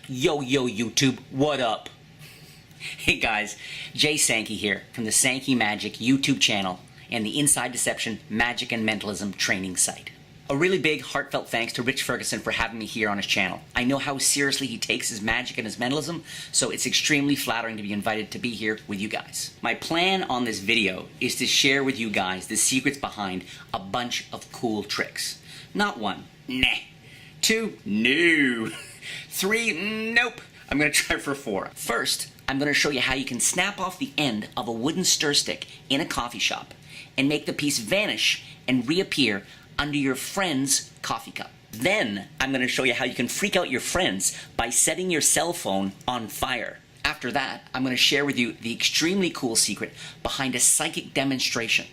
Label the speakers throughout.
Speaker 1: Yo YouTube, what up? Hey guys, Jay Sankey here from the Sankey Magic YouTube channel and the Inside Deception Magic and Mentalism training site. A really big heartfelt thanks to Rich Ferguson for having me here on his channel. I know how seriously he takes his magic and his mentalism, so it's extremely flattering to be invited to be here with you guys. My plan on this video is to share with you guys the secrets behind a bunch of cool tricks. Not one, nah. Two, no. Three, nope. I'm gonna try for four. First, I'm gonna show you how you can snap off the end of a wooden stir stick in a coffee shop and make the piece vanish and reappear under your friend's coffee cup. Then, I'm gonna show you how you can freak out your friends by setting your cell phone on fire. After that, I'm gonna share with you the extremely cool secret behind a psychic demonstration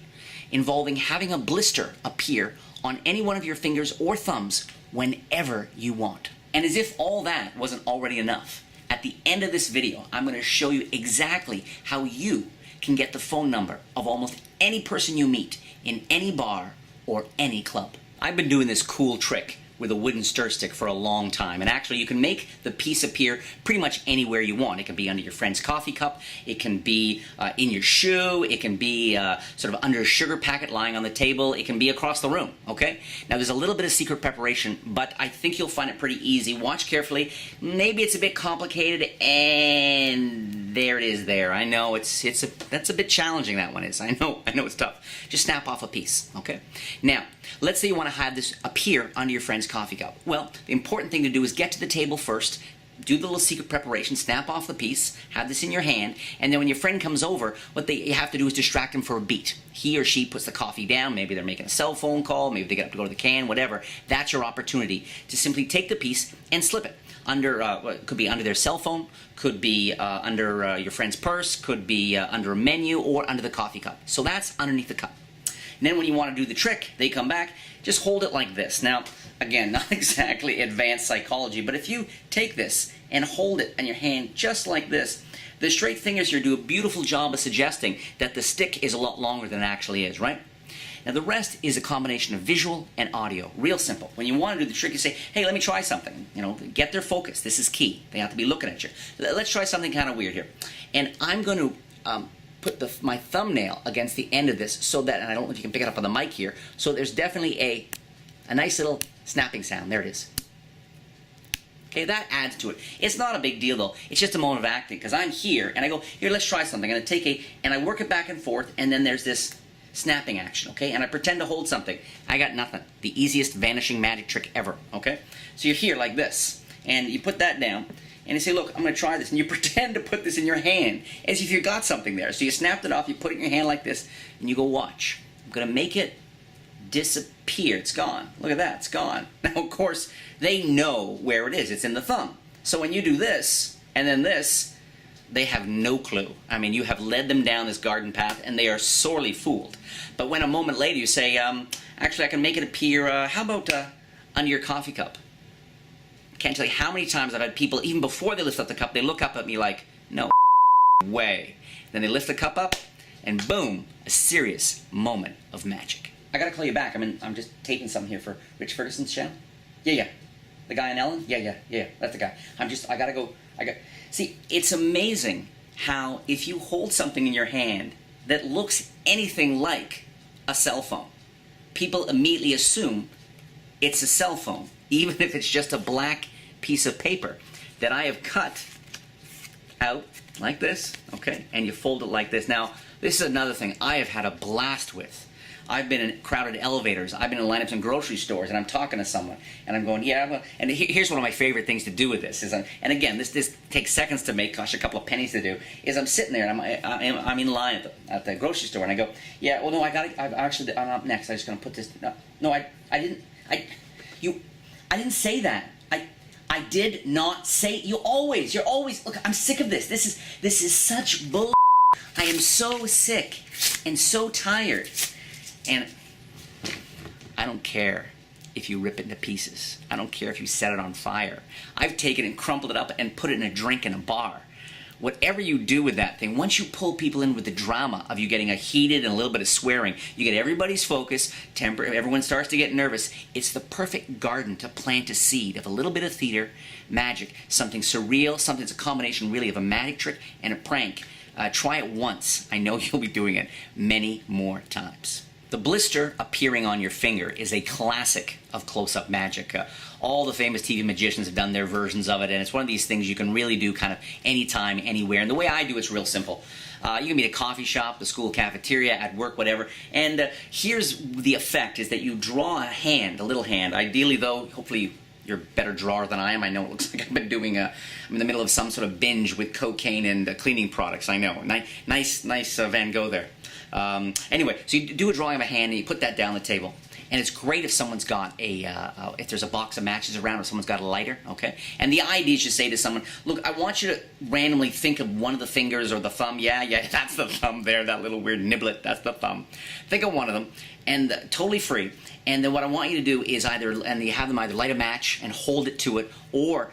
Speaker 1: involving having a blister appear on any one of your fingers or thumbs whenever you want. And as if all that wasn't already enough, at the end of this video, I'm going to show you exactly how you can get the phone number of almost any person you meet in any bar or any club. I've been doing this cool trick with a wooden stir stick for a long time, and actually you can make the piece appear pretty much anywhere you want. It can be under your friend's coffee cup, it can be in your shoe, it can be sort of under a sugar packet lying on the table, it can be across the room, okay? Now there's a little bit of secret preparation, but I think you'll find it pretty easy. Watch carefully. Maybe it's a bit complicated, and there it is there. I know that's a bit challenging, that one is. I know it's tough. Just snap off a piece, okay? Now, let's say you want to have this appear under your friend's coffee cup. Well, the important thing to do is get to the table first, do the little secret preparation, snap off the piece, have this in your hand, and then when your friend comes over, what you have to do is distract him for a beat. He or she puts the coffee down, maybe they're making a cell phone call, maybe they get up to go to the can, whatever. That's your opportunity to simply take the piece and slip it under, could be under their cell phone, could be under your friend's purse, could be under a menu, or under the coffee cup. So that's underneath the cup. And then when you want to do the trick, they come back, just hold it like this. Now, again, not exactly advanced psychology, but if you take this and hold it in your hand just like this, the straight fingers here do a beautiful job of suggesting that the stick is a lot longer than it actually is, right? Now the rest is a combination of visual and audio. Real simple. When you want to do the trick, you say, hey, let me try something. You know, get their focus. This is key. They have to be looking at you. Let's try something kind of weird here. And I'm going to put my thumbnail against the end of this so that, and I don't know if you can pick it up on the mic here, so there's definitely a nice little snapping sound. There it is. Okay, that adds to it. It's not a big deal though. It's just a moment of acting, because I'm here and I go, here, let's try something. And I take and I work it back and forth, and then there's this snapping action, okay? And I pretend to hold something. I got nothing. The easiest vanishing magic trick ever, okay? So you're here like this, and you put that down, and you say, look, I'm going to try this, and you pretend to put this in your hand as if you got something there. So you snapped it off, you put it in your hand like this, and you go, watch. I'm going to make it disappear. It's gone. Look at that. It's gone. Now, of course, they know where it is. It's in the thumb. So when you do this, and then this, they have no clue. I mean, you have led them down this garden path, and they are sorely fooled. But when a moment later you say, actually, I can make it appear, how about under your coffee cup? Can't tell you how many times I've had people, even before they lift up the cup, they look up at me like, no way. Then they lift the cup up, and boom, a serious moment of magic. I gotta call you back. I'm just taping something here for Rich Ferguson's channel. Yeah. The guy in Ellen? Yeah. That's the guy. I gotta go. See, it's amazing how if you hold something in your hand that looks anything like a cell phone, people immediately assume it's a cell phone, even if it's just a black piece of paper that I have cut out like this, okay? And you fold it like this. Now, this is another thing I have had a blast with. I've been in crowded elevators. I've been in lineups in grocery stores, and I'm talking to someone, and I'm going, yeah. Well, and here's one of my favorite things to do with this is, and again, this takes seconds to make, costs a couple of pennies to do. Is I'm sitting there and I'm in line at the grocery store, and I go, yeah. Well, no, I'm up next. I'm just gonna put this. No, I didn't say that. I did not say. You're always. Look, I'm sick of this. This is such bull. I am so sick and so tired. And I don't care if you rip it into pieces. I don't care if you set it on fire. I've taken and crumpled it up and put it in a drink in a bar. whatever you do with that thing, once you pull people in with the drama of you getting a heated and a little bit of swearing, you get everybody's focus, everyone starts to get nervous. It's the perfect garden to plant a seed of a little bit of theater, magic, something surreal, something that's a combination really of a magic trick and a prank. Try it once. I know you'll be doing it many more times. The blister appearing on your finger is a classic of close-up magic. All the famous TV magicians have done their versions of it, and it's one of these things you can really do kind of anytime, anywhere. And the way I do it's real simple. You can be at a coffee shop, the school cafeteria, at work, whatever. And here's the effect, is that you draw a hand, a little hand. Ideally, though, hopefully you're a better drawer than I am. I know it looks like I've been doing I'm in the middle of some sort of binge with cocaine and cleaning products. I know. Nice Van Gogh there. Anyway, so you do a drawing of a hand and you put that down the table. And it's great if someone's got if there's a box of matches around or someone's got a lighter, okay? And the idea is you say to someone, look, I want you to randomly think of one of the fingers or the thumb. Yeah, that's the thumb there, that little weird niblet, that's the thumb. Think of one of them, and totally free. And then what I want you to do is you have them either light a match and hold it to it, or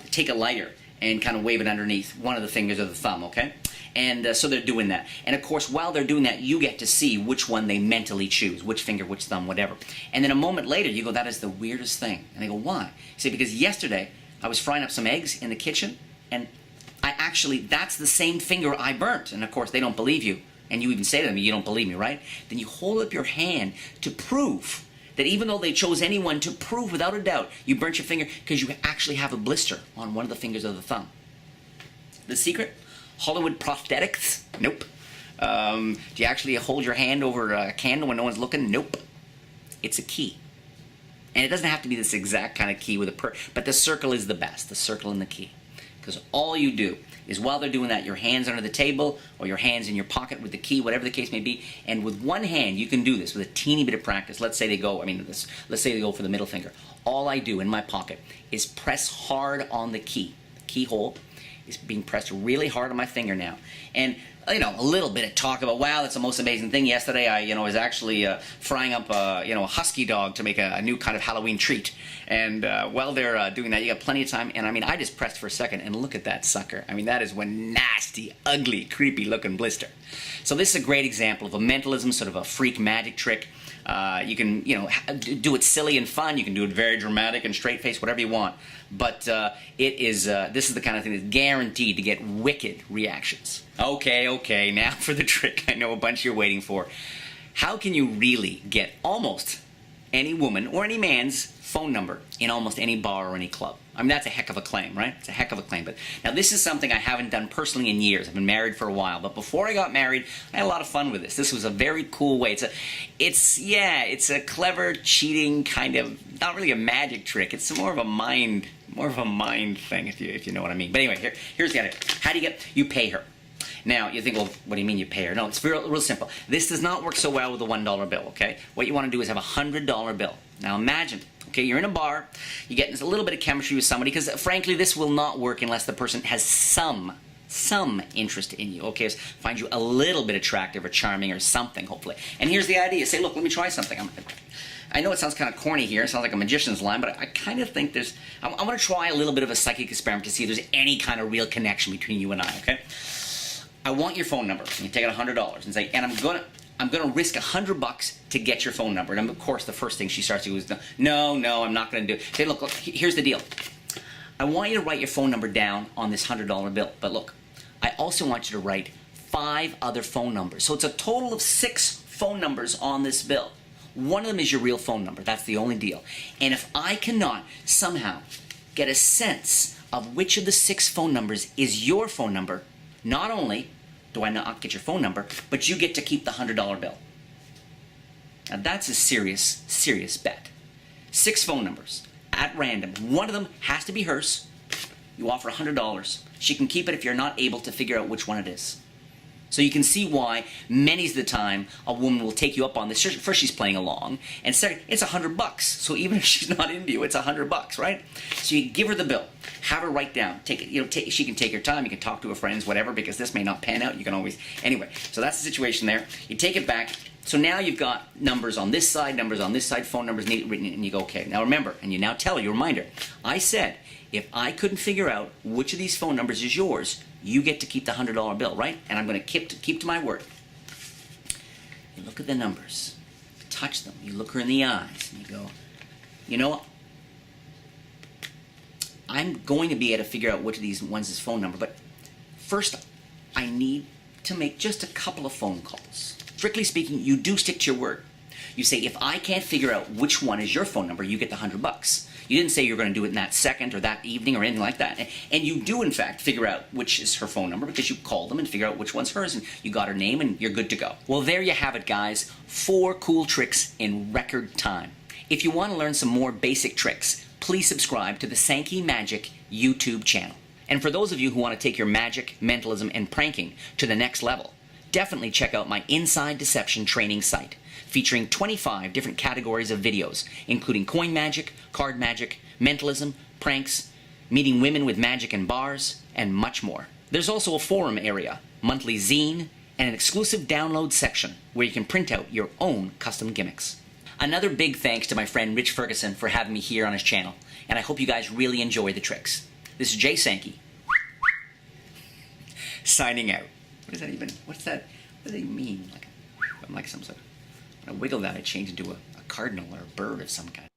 Speaker 1: take a lighter and kind of wave it underneath one of the fingers of the thumb, okay? And so they're doing that. And of course, while they're doing that, you get to see which one they mentally choose, which finger, which thumb, whatever. And then a moment later, you go, that is the weirdest thing. And they go, why? You say, because yesterday, I was frying up some eggs in the kitchen, and that's the same finger I burnt. And of course, they don't believe you. And you even say to them, you don't believe me, right? Then you hold up your hand to prove that even though they chose anyone, to prove without a doubt you burnt your finger because you actually have a blister on one of the fingers of the thumb. The secret? Hollywood prosthetics? Nope. Do you actually hold your hand over a candle when no one's looking? Nope. It's a key. And it doesn't have to be this exact kind of key with but the circle is the best, the circle and the key. Because all you do is while they're doing that, your hand's under the table or your hand's in your pocket with the key, whatever the case may be, and with one hand you can do this with a teeny bit of practice. Let's say they go for the middle finger. All I do in my pocket is press hard on the keyhole is being pressed really hard on my finger now. And, a little bit of talk about, wow, that's the most amazing thing. Yesterday I, was actually frying up, a husky dog to make a new kind of Halloween treat. And while they're doing that, you got plenty of time. And, I just pressed for a second, and look at that sucker. That is one nasty, ugly, creepy-looking blister. So this is a great example of a mentalism, sort of a freak magic trick. You can, do it silly and fun. You can do it very dramatic and straight-faced, whatever you want. But this is the kind of thing that's guaranteed to get wicked reactions. Okay, now for the trick I know a bunch you're waiting for. How can you really get almost any woman or any man's phone number in almost any bar or any club? That's a heck of a claim, right? It's a heck of a claim. But now this is something I haven't done personally in years. I've been married for a while. But before I got married, I had a lot of fun with this. This was a very cool way. It's a clever, cheating kind of, not really a magic trick. It's more of a mind thing, if you know what I mean. But anyway, here's the idea. How do you pay her? Now, you think, well, what do you mean you pay her? No, it's real simple. This does not work so well with a $1 bill, okay? What you want to do is have a $100 bill. Now imagine, okay, you're in a bar, you get a little bit of chemistry with somebody, because frankly, this will not work unless the person has some interest in you, okay? Find you a little bit attractive or charming or something, hopefully. And here's the idea. Say, look, let me try something. I know it sounds kind of corny here. It sounds like a magician's line, but I kind of think I want to try a little bit of a psychic experiment to see if there's any kind of real connection between you and I, okay? I want your phone number. You take out $100 and say, and I'm gonna risk $100 to get your phone number. And of course, the first thing she starts to do is, no, I'm not gonna do it. Say, look, here's the deal. I want you to write your phone number down on this $100 bill. But look, I also want you to write 5 other phone numbers. So it's a total of 6 phone numbers on this bill. One of them is your real phone number. That's the only deal. And if I cannot somehow get a sense of which of the 6 phone numbers is your phone number, not only do I not get your phone number, but you get to keep the $100 bill. Now that's a serious bet. 6 phone numbers at random. One of them has to be hers. You offer $100. She can keep it if you're not able to figure out which one it is. So you can see why many's the time a woman will take you up on this. First, she's playing along, and second, it's $100. So even if she's not into you, it's $100, right? So you give her the bill, have her write down. Take it. She can take her time. You can talk to her friends, whatever, because this may not pan out. You can always anyway. So that's the situation there. You take it back. So now you've got numbers on this side, phone numbers written, and you go, okay. Now remember, and you now tell your reminder. I said if I couldn't figure out which of these phone numbers is yours, you get to keep the $100 bill, right? And I'm going to keep to my word. You look at the numbers, you touch them, you look her in the eyes, and you go, you know, I'm going to be able to figure out which of these ones is phone number, but first I need to make just a couple of phone calls. Strictly speaking, you do stick to your word. You say, if I can't figure out which one is your phone number, you get the $100. You didn't say you're going to do it in that second or that evening or anything like that. And you do, in fact, figure out which is her phone number because you call them and figure out which one's hers, and you got her name and you're good to go. Well, there you have it, guys. 4 cool tricks in record time. If you want to learn some more basic tricks, please subscribe to the Sankey Magic YouTube channel. And for those of you who want to take your magic, mentalism, and pranking to the next level, definitely check out my Inside Deception training site, featuring 25 different categories of videos, including coin magic, card magic, mentalism, pranks, meeting women with magic in bars, and much more. There's also a forum area, monthly zine, and an exclusive download section where you can print out your own custom gimmicks. Another big thanks to my friend Rich Ferguson for having me here on his channel, and I hope you guys really enjoy the tricks. This is Jay Sankey, signing out. What does that even mean? I'm like some sort of, when I wiggle that, I change into a cardinal or a bird of some kind.